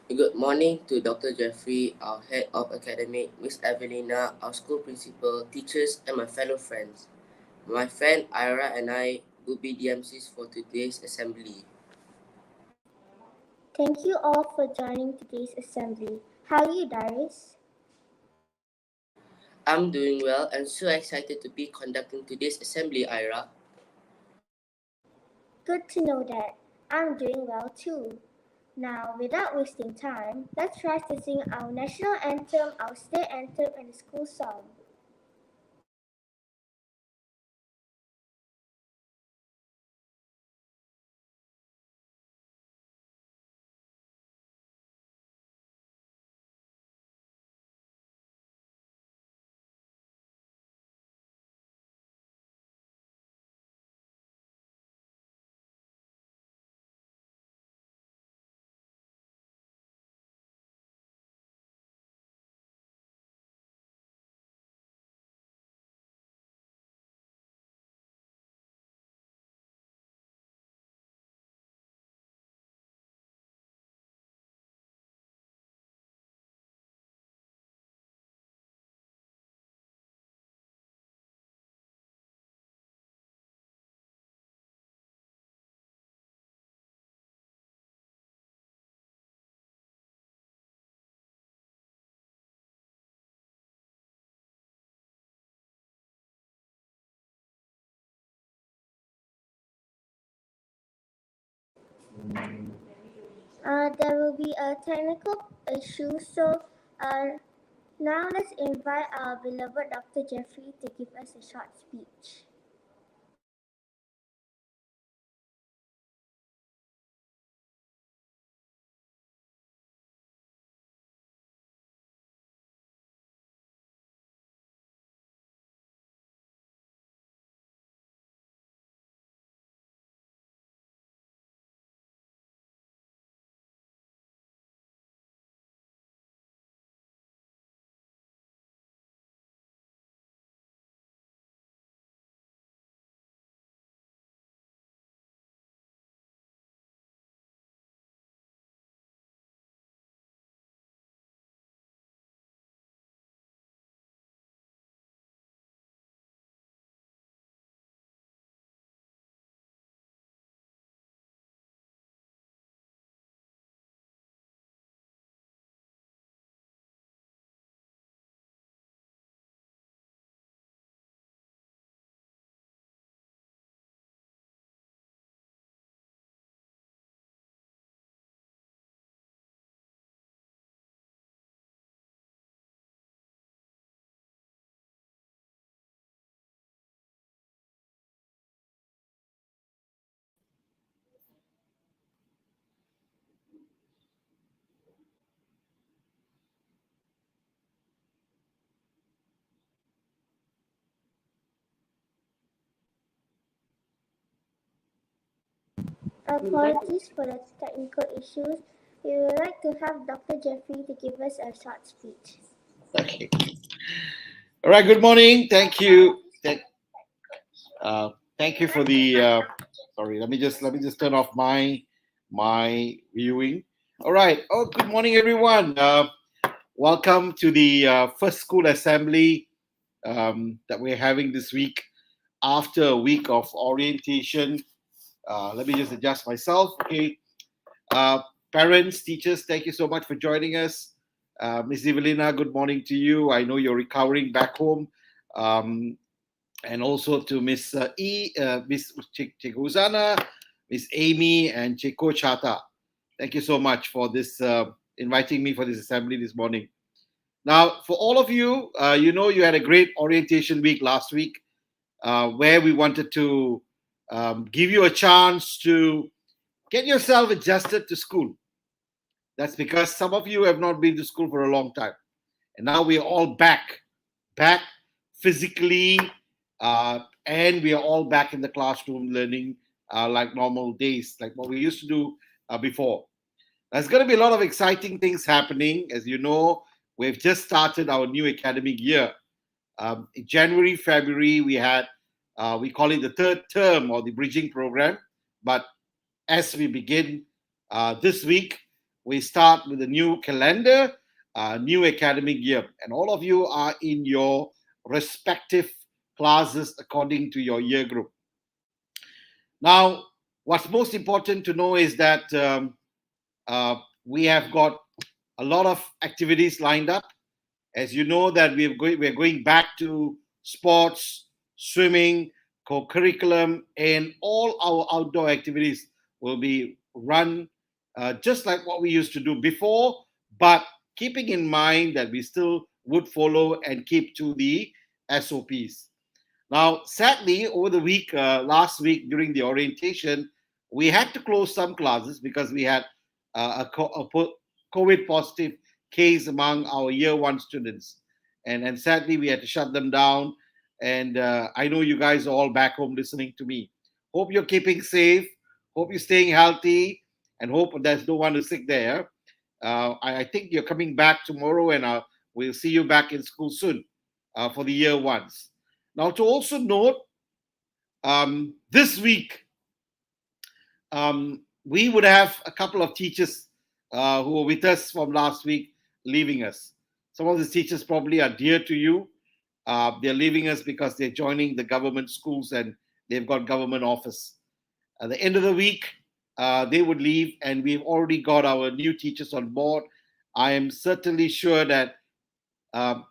Good morning to Dr. Jeffrey, our head of academic, Miss Evelina, our school principal, teachers, and my fellow friends. My friend Ira and I will be the MCs for today's assembly. Thank you all for joining today's assembly. How are you, Darius? I'm doing well and so excited to be conducting today's assembly, Ira. Good to know that. I'm doing well too. Now, without wasting time, let's try to sing our national anthem, our state anthem, and the school song. There will be a technical issue, so now let's invite our beloved Dr. Jeffrey to give us a short speech. Apologies for the technical issues. We would like to have Dr. Jeffrey to give us a short speech. Okay. All right. Good morning. Thank you. Thank you for the. Sorry. Let me just turn off my viewing. All right. Oh, good morning, everyone. Welcome to the first school assembly that we're having this week after a week of orientation. Let me just adjust myself. Okay. Uh, Parents, teachers, thank you so much for joining us. Miss Evelina, good morning to you. I know you're recovering back home. Um, and also to Miss Miss Chekuzana, Miss Amy, and Cheko Chata. Thank you so much for this inviting me for this assembly this morning. Now, for all of you, you had a great orientation week last week, where we wanted to give you a chance to get yourself adjusted to school. That's because some of you have not been to school for a long time, and now we are all back physically, and we are all back in the classroom learning like normal days, like what we used to do before. There's going to be a lot of exciting things happening. As you know, we've just started our new academic year. In January, February, we call it the third term or the bridging program. But as we begin this week, we start with a new calendar, new academic year, and all of you are in your respective classes according to your year group. Now, what's most important to know is that we have got a lot of activities lined up. As you know that we're going back to sports, swimming, co-curriculum, and all our outdoor activities will be run just like what we used to do before, but keeping in mind that we still would follow and keep to the SOPs. Now, sadly, over the week, last week during the orientation, we had to close some classes because we had a COVID positive case among our year one students. And sadly, we had to shut them down. And I know you guys are all back home listening to me. Hope you're keeping safe. Hope you're staying healthy. And hope there's no one who's sick there. I think you're coming back tomorrow, and we'll see you back in school soon for the year ones. Now, to also note, this week we would have a couple of teachers who were with us from last week leaving us. Some of the teachers probably are dear to you. They're leaving us because they're joining the government schools and they've got government office. At the end of the week, they would leave, and we've already got our new teachers on board. I am certainly sure that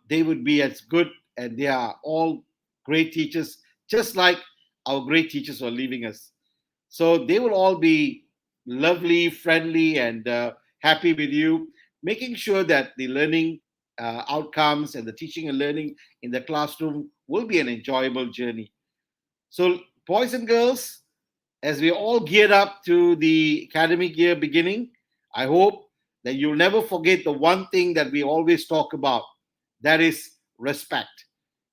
they would be as good, and they are all great teachers, just like our great teachers are leaving us. So they will all be lovely, friendly, and happy with you, making sure that the learning outcomes and the teaching and learning in the classroom will be an enjoyable journey. So, boys and girls, as we all geared up to the academic year beginning, I hope that you'll never forget the one thing that we always talk about, that is respect.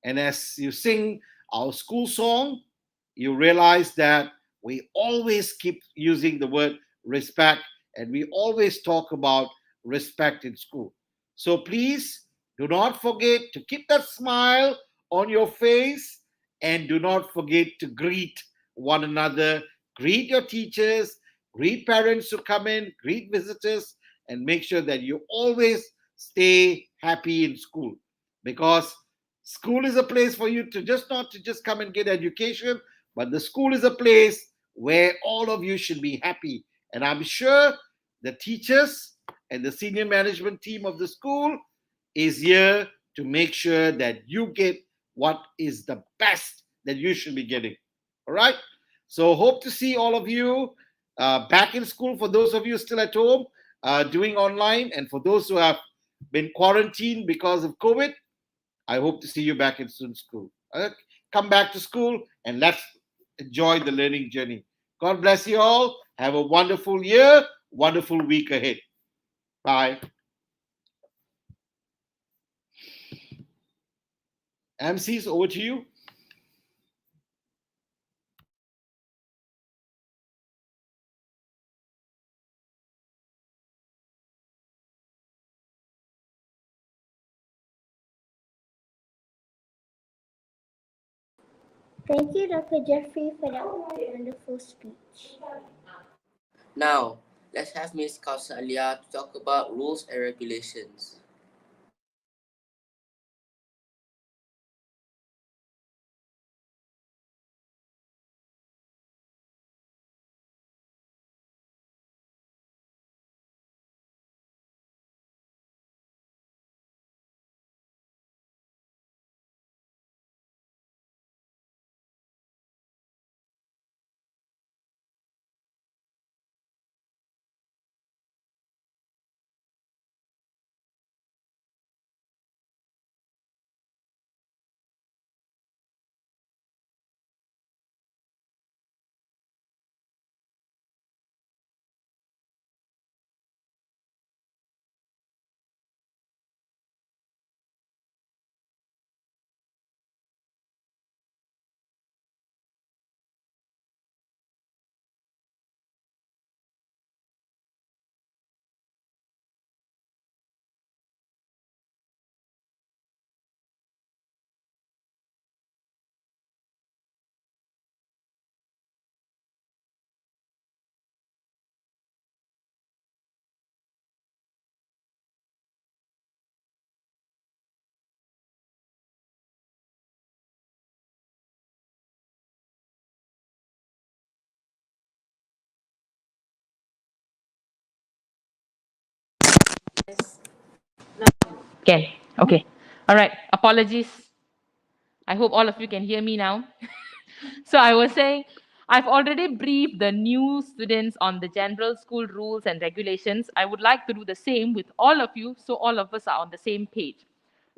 And as you sing our school song, you realize that we always keep using the word respect, and we always talk about respect in school. So please do not forget to keep that smile on your face, and do not forget to greet one another, greet your teachers, greet parents who come in, greet visitors, and make sure that you always stay happy in school, because school is a place for you to just not to just come and get education, but the school is a place where all of you should be happy. And I'm sure the teachers and the senior management team of the school is here to make sure that you get what is the best that you should be getting. All right. So hope to see all of you back in school, for those of you still at home doing online, and for those who have been quarantined because of COVID, I hope to see you back in soon school. Come back to school and let's enjoy the learning journey. God bless you all. Have a wonderful year, wonderful week ahead. Bye. MCs, over to you. Thank you, Dr. Jeffrey, for that wonderful speech. Now, let's have Miss Kausalia to talk about rules and regulations. Can. Okay. All right. Apologies. I hope all of you can hear me now. So I was saying, I've already briefed the new students on the general school rules and regulations. I would like to do the same with all of you so all of us are on the same page,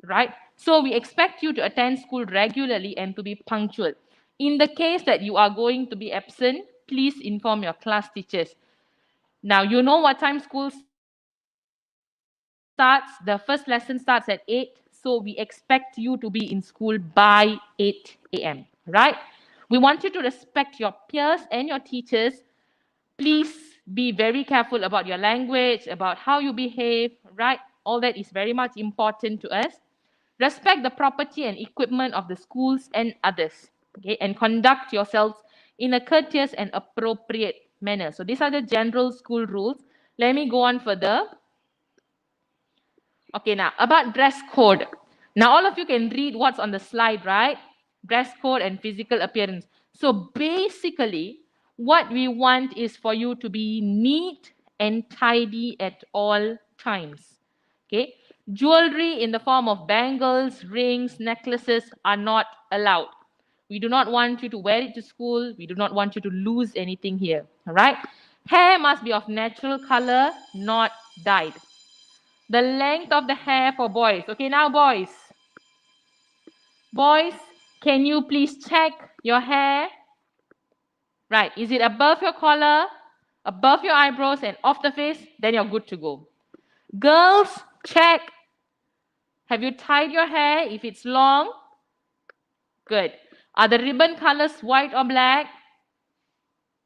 right? So we expect you to attend school regularly and to be punctual. In the case that you are going to be absent, please inform your class teachers. Now, you know what time school starts. The first lesson starts at 8. So we expect you to be in school by 8 a.m., right? We want you to respect your peers and your teachers. Please be very careful about your language, about how you behave, right? All that is very much important to us. Respect the property and equipment of the schools and others, okay? And conduct yourselves in a courteous and appropriate manner. So these are the general school rules. Let me go on further. Okay, now about dress code. Now, all of you can read what's on the slide, right? Dress code and physical appearance. So, basically, what we want is for you to be neat and tidy at all times. Okay? Jewelry in the form of bangles, rings, necklaces are not allowed. We do not want you to wear it to school. We do not want you to lose anything here. All right? Hair must be of natural color, not dyed. The length of the hair for boys. Okay, now boys. Boys, can you please check your hair? Right, is it above your collar, above your eyebrows, and off the face? Then you're good to go. Girls, check. Have you tied your hair? If it's long, good. Are the ribbon colors white or black?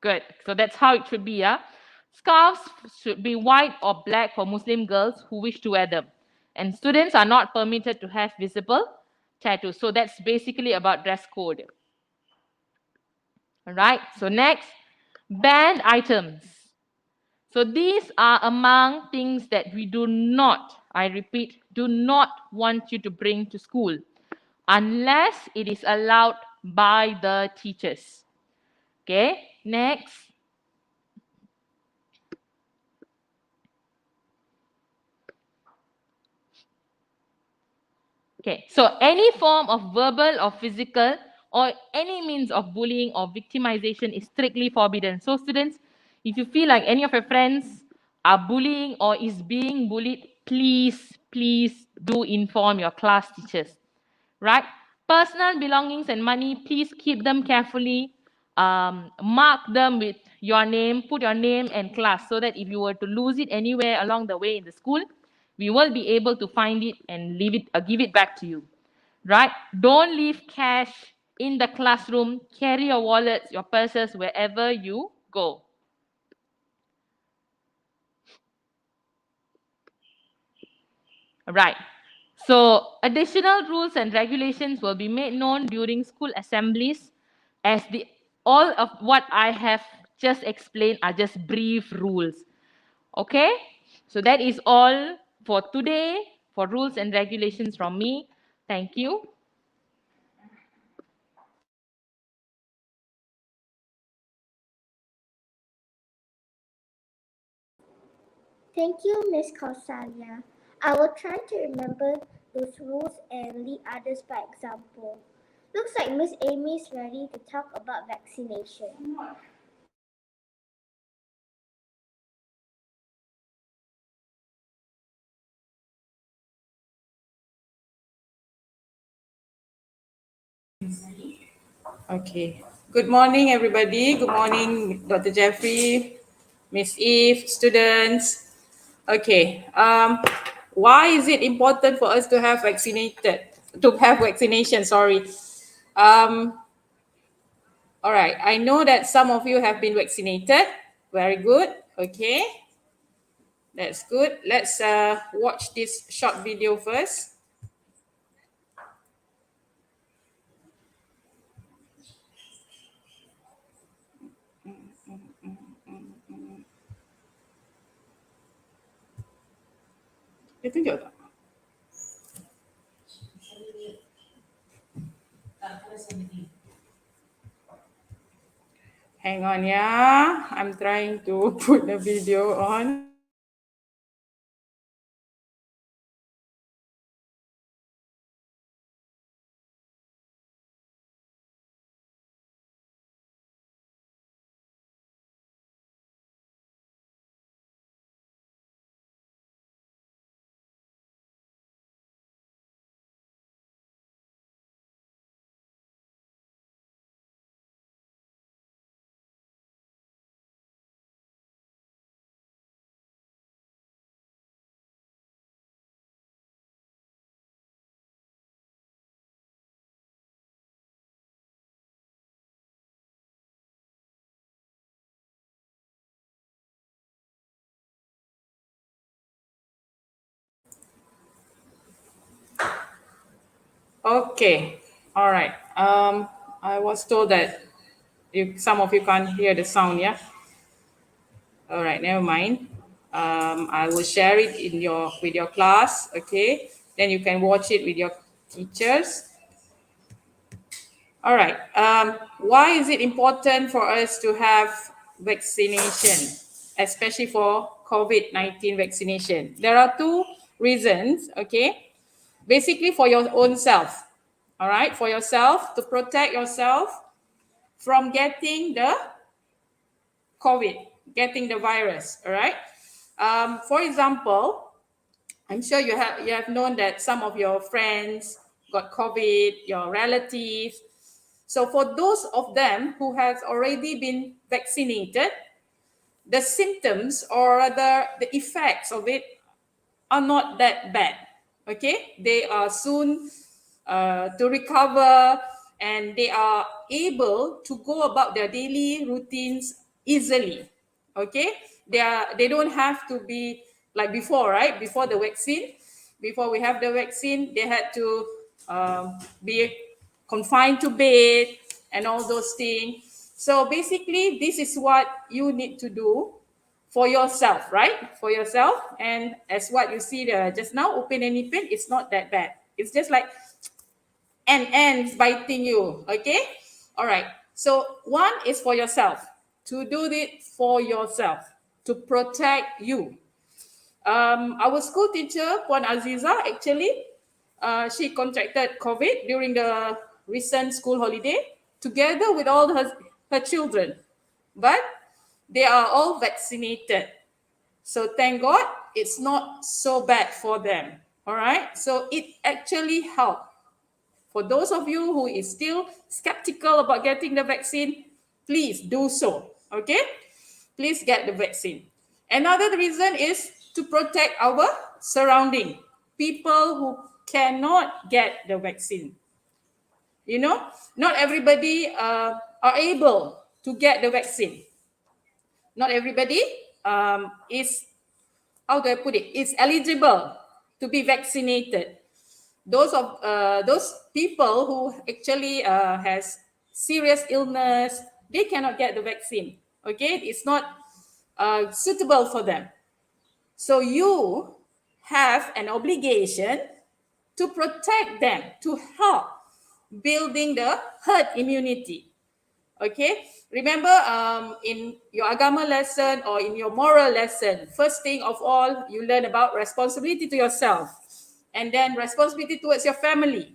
Good. So that's how it should be, yeah? Scarves should be white or black for Muslim girls who wish to wear them. And students are not permitted to have visible tattoos. So that's basically about dress code. All right. So next, banned items. So these are among things that we do not, I repeat, do not want you to bring to school unless it is allowed by the teachers. Okay. Next. Okay, so any form of verbal or physical or any means of bullying or victimization is strictly forbidden. So, students, if you feel like any of your friends are bullying or is being bullied, please do inform your class teachers, right? Personal belongings and money, please keep them carefully. Mark them with your name, put your name and class so that if you were to lose it anywhere along the way in the school, we will be able to find it and leave it, give it back to you, right? Don't leave cash in the classroom. Carry your wallets, your purses wherever you go. Right. So additional rules and regulations will be made known during school assemblies as the all of what I have just explained are just brief rules. Okay? So that is all for today for rules and regulations from me. Thank you. Thank you, Miss Kausalya. I will try to remember those rules and lead others by example. Looks like Miss Amy is ready to talk about vaccination. Okay. Good morning, everybody. Good morning, Dr. Jeffrey, Miss Eve, students. Okay. Why is it important for us to have vaccination? Sorry. Um, all right. I know that some of you have been vaccinated. Very good. Okay. That's good. Let's watch this short video first. Dia tunjuk tak? Hang on, yeah. I'm trying to put the video on. Okay. All right. I was told that some of you can't hear the sound. Yeah. All right. Never mind. I will share it in your with your class. Okay. Then you can watch it with your teachers. All right. Why is it important for us to have vaccination, especially for COVID-19 vaccination? There are two reasons, okay? Basically, for your own self, all right? For yourself, to protect yourself from getting the COVID, getting the virus, all right? For example, I'm sure you have known that some of your friends got COVID, your relatives. So for those of them who has already been vaccinated, the symptoms or the effects of it are not that bad. Okay, they are soon to recover, and they are able to go about their daily routines easily. Okay, they don't have to be like before, right? Before the vaccine, before we have the vaccine, they had to be confined to bed and all those things. So basically, this is what you need to do for yourself, right? For yourself. And as what you see just now, open and ipin, it's not that bad. It's just like an ants biting you. Okay. All right. So one is for yourself, to do it for yourself, to protect you. Our school teacher, Puan Aziza, actually, she contracted COVID during the recent school holiday together with all her children. But they are all vaccinated. So thank God it's not so bad for them. All right. So it actually helped. For those of you who is still skeptical about getting the vaccine, please do so. Okay. Please get the vaccine. Another reason is to protect our surrounding. People who cannot get the vaccine. You know, not everybody are able to get the vaccine. Not everybody is, how do I put it, is eligible to be vaccinated. Those people who actually has serious illness, they cannot get the vaccine. Okay, it's not suitable for them. So you have an obligation to protect them, to help building the herd immunity. Okay, remember in your agama lesson or in your moral lesson, first thing of all, you learn about responsibility to yourself, and then responsibility towards your family,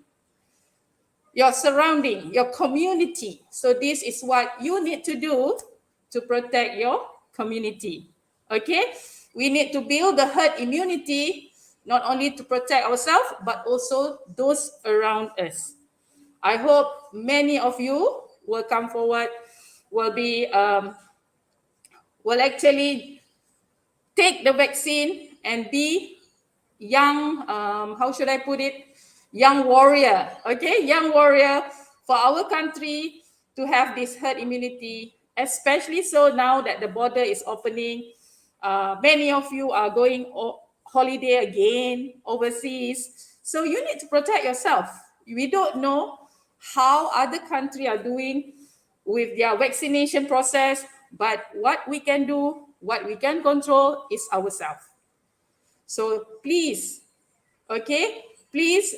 your surrounding, your community. So this is what you need to do to protect your community. Okay, we need to build the herd immunity, not only to protect ourselves but also those around us. I hope many of you will come forward, will be will actually take the vaccine and be young, how should I put it, young warrior. Okay, young warrior for our country, to have this herd immunity, especially so now that the border is opening. Many of you are going holiday again overseas, so you need to protect yourself. We don't know how other countries are doing with their vaccination process, but what we can do, what we can control is ourselves. So please, okay, please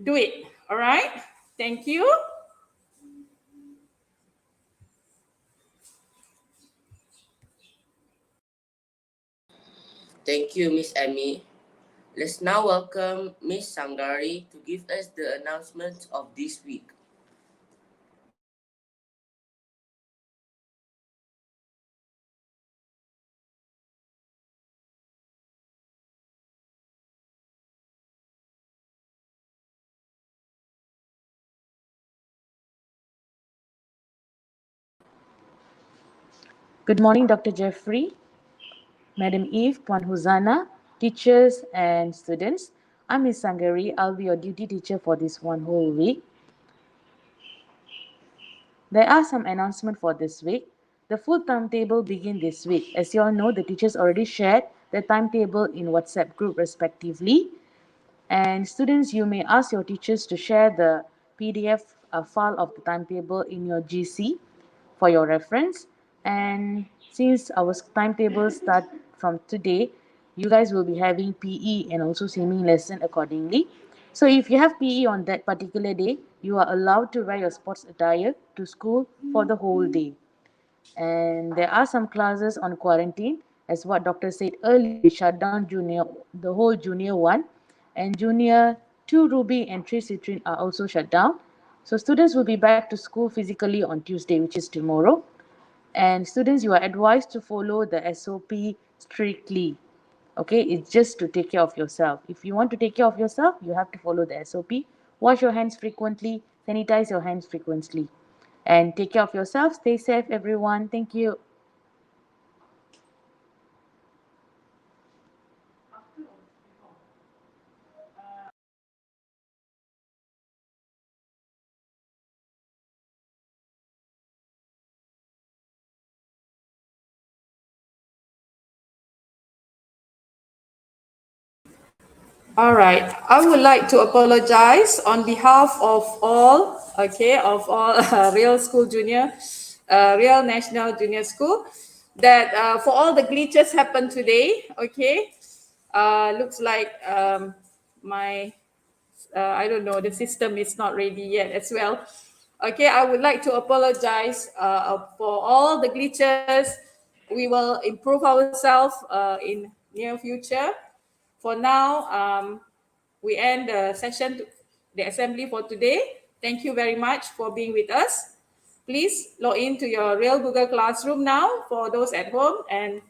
do it. All right. Thank you. Thank you, Miss Emmy. Let's now welcome Miss Sangari to give us the announcements of this week. Good morning, Dr. Jeffrey, Madam Eve, Puan Huzana, teachers and students. I'm Ms. Sangari. I'll be your duty teacher for this one whole week. There are some announcements for this week. The full timetable begins this week. As you all know, the teachers already shared the timetable in WhatsApp group respectively. And students, you may ask your teachers to share the PDF file of the timetable in your GC for your reference. And since our timetable start from today, you guys will be having PE and also swimming lesson accordingly. So if you have PE on that particular day, you are allowed to wear your sports attire to school for the whole day. And there are some classes on quarantine, as what doctor said earlier. We shut down junior, the whole junior one, and junior 2 Ruby and 3 Citrine are also shut down. So students will be back to school physically on Tuesday, which is tomorrow. And students, you are advised to follow the SOP strictly. Okay, it's just to take care of yourself. If you want to take care of yourself, you have to follow the SOP. Wash your hands frequently, sanitize your hands frequently, and take care of yourself. Stay safe, everyone. Thank you. All right. I would like to apologize on behalf of all, okay, of all Real School Junior, Real National Junior School, that for all the glitches happened today, okay. Looks like my, I don't know, the system is not ready yet as well. Okay, I would like to apologize for all the glitches. We will improve ourselves in near future. For now, we end the session, the assembly for today. Thank you very much for being with us. Please log into your real Google Classroom now for those at home and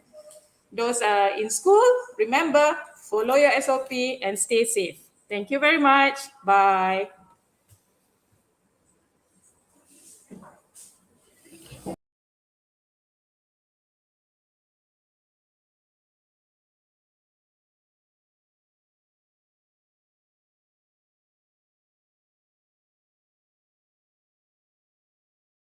those in school. Remember, follow your SOP and stay safe. Thank you very much. Bye.